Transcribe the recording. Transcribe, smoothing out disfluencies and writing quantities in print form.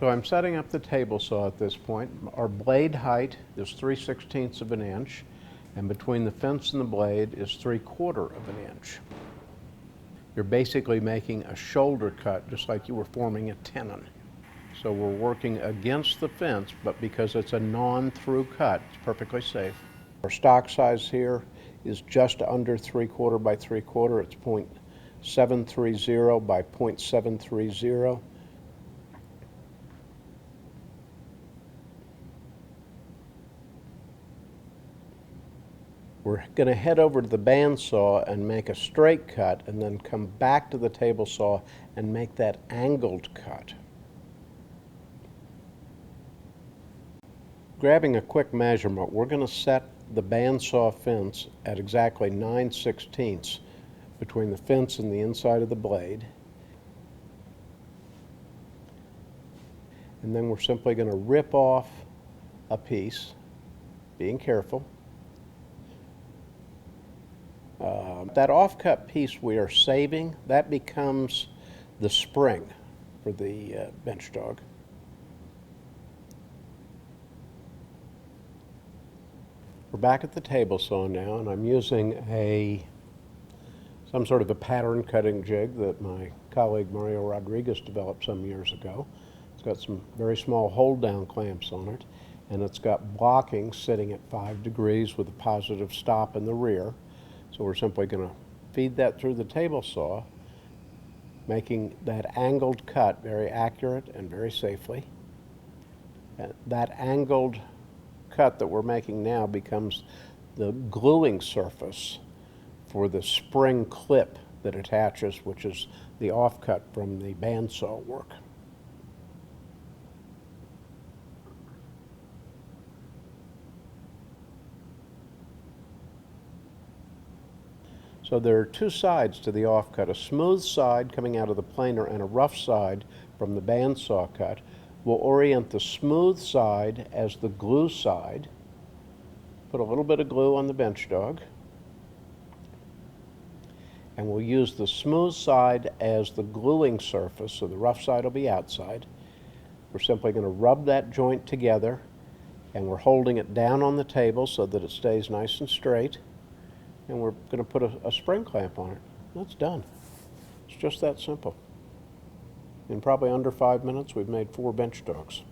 So I'm setting up the table saw at this point. Our blade height is 3/16 of an inch, and between the fence and the blade is 3/4 of an inch. You're basically making a shoulder cut, just like you were forming a tenon. So we're working against the fence, but because it's a non-through cut, it's perfectly safe. Our stock size here is just under 3/4 by 3/4. It's 0.730 by 0.730. We're going to head over to the bandsaw and make a straight cut, and then come back to the table saw and make that angled cut. Grabbing a quick measurement, we're going to set the bandsaw fence at exactly 9/16 between the fence and the inside of the blade. And then we're simply going to rip off a piece, being careful. That offcut piece we are saving, that becomes the spring for the bench dog. We're back at the table saw now, and I'm using some sort of a pattern cutting jig that my colleague Mario Rodriguez developed some years ago. It's got some very small hold down clamps on it, and it's got blocking sitting at 5 degrees with a positive stop in the rear. So we're simply going to feed that through the table saw, making that angled cut very accurate and very safely. And that angled cut that we're making now becomes the gluing surface for the spring clip that attaches, which is the offcut from the bandsaw work. So there are two sides to the offcut, a smooth side coming out of the planer and a rough side from the bandsaw cut. We'll orient the smooth side as the glue side. Put a little bit of glue on the bench dog. And we'll use the smooth side as the gluing surface, so the rough side will be outside. We're simply going to rub that joint together, and we're holding it down on the table so that it stays nice and straight. And we're going to put a spring clamp on it. That's done. It's just that simple. In probably under 5 minutes, we've made 4 bench dogs.